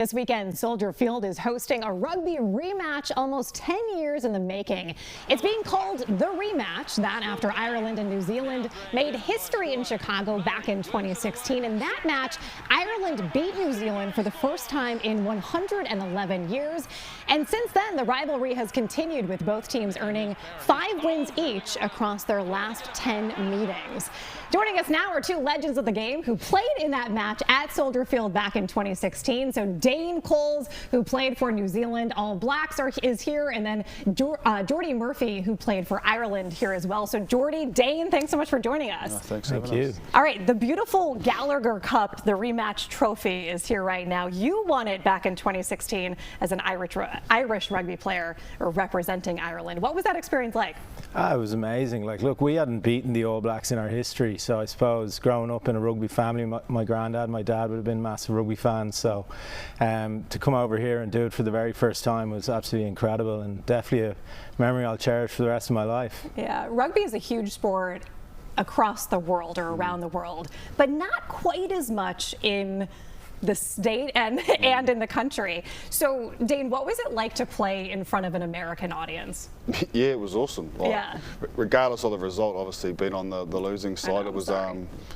This weekend, Soldier Field is hosting a rugby rematch almost 10 years in the making. It's being called the rematch, that after Ireland and New Zealand made history in Chicago back in 2016. In that match, Ireland beat New Zealand for the first time in 111 years. And since then, the rivalry has continued, with both teams earning 5 wins each across their last 10 meetings. Joining us now are two legends of the game who played in that match at Soldier Field back in 2016. So Dane Coles, who played for New Zealand All Blacks, is here, and then Jordy Murphy, who played for Ireland, here as well. So Jordy, Dane, thanks so much for joining us. Thanks for having us. All right, the beautiful Gallagher Cup, the rematch trophy, is here right now. You won it back in 2016 as an Irish rugby player, or representing Ireland. What was that experience like? It was amazing. Look, we hadn't beaten the All Blacks in our history, so I suppose growing up in a rugby family, my granddad, my dad would have been massive rugby fans, so to come over here and do it for the very first time was absolutely incredible, and definitely a memory I'll cherish for the rest of my life. Yeah, rugby is a huge sport across the world, or around the world, but not quite as much in the state and in the country. So Dane, what was it like to play in front of an American audience? Yeah, it was awesome. Regardless of the result, obviously being on the losing side, it was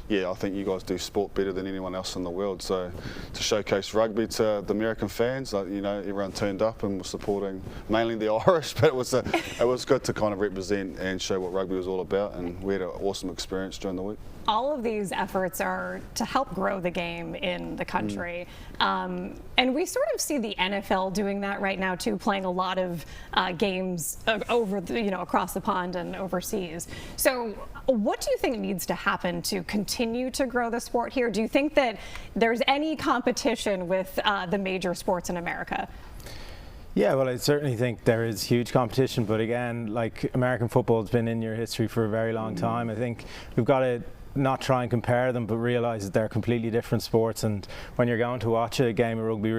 yeah, I think you guys do sport better than anyone else in the world. So to showcase rugby to the American fans, you know, everyone turned up and was supporting mainly the Irish, but it was good to kind of represent and show what rugby was all about, and we had an awesome experience during the week. All of these efforts are to help grow the game in the country. And we sort of see the NFL doing that right now too, playing a lot of games over across the pond and overseas. So what do you think needs to happen to continue to grow the sport here? Do you think that there's any competition with the major sports in America? Yeah, well, I certainly think there is huge competition, but again, like, American football's been in your history for a very long time. I think we've got to not try and compare them, but realize that they're completely different sports, and when you're going to watch a game of rugby,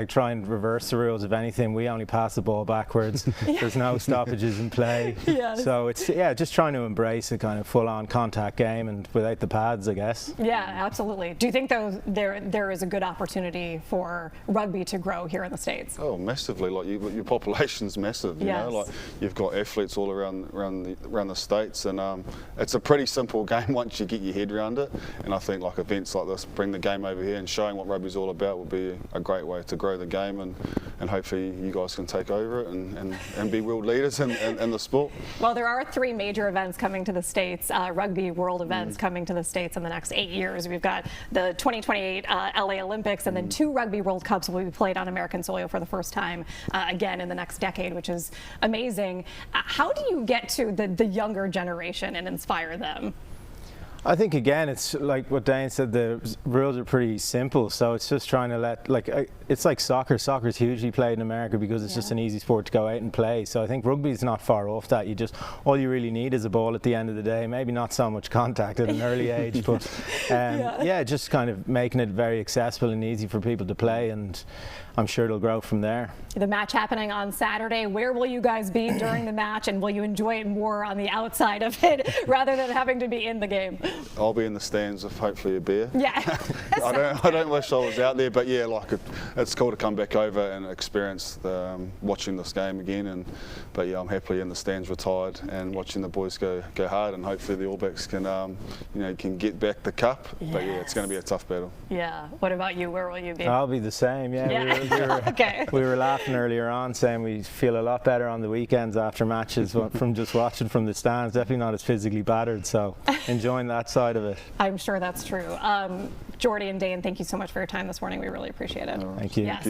try and reverse the rules. If anything, we only pass the ball backwards. There's no stoppages in play. So it's just trying to embrace a kind of full-on contact game, and without the pads, I guess. Yeah, absolutely. Do you think though there is a good opportunity for rugby to grow here in the States? Oh, massively. Like, your population's massive. You know, like, you've got athletes all around the States, and it's a pretty simple game once you get your head around it, and I think like events like this bring the game over here, and showing what rugby's all about will be a great way to grow the game, and hopefully you guys can take over it and be world leaders in the sport. Well, there are 3 major events coming to the States, rugby world events coming to the States in the next 8 years. We've got the 2028 LA Olympics, and then 2 Rugby World Cups will be played on American soil for the first time again in the next decade, which is amazing. How do you get to the younger generation and inspire them? I think, again, it's like what Dane said, the rules are pretty simple, so it's just trying to it's like soccer. Soccer is hugely played in America because it's just an easy sport to go out and play. So I think rugby is not far off that. All you really need is a ball at the end of the day, maybe not so much contact at an early age, but just kind of making it very accessible and easy for people to play, and I'm sure it'll grow from there. The match happening on Saturday, where will you guys be during the match, and will you enjoy it more on the outside of it rather than having to be in the game? I'll be in the stands with hopefully a beer. Yeah. I don't wish I was out there, but yeah, like it's cool to come back over and experience watching this game again. But yeah, I'm happily in the stands, retired, and watching the boys go hard, and hopefully the All Blacks can can get back the cup. Yes. But yeah, it's going to be a tough battle. Yeah. What about you? Where will you be? I'll be the same. Yeah. We were laughing earlier on, saying we feel a lot better on the weekends after matches from just watching from the stands. Definitely not as physically battered, so enjoying that side of it. I'm sure that's true. Jordy and Dane, thank you so much for your time this morning. We really appreciate it. Thank you. Yes.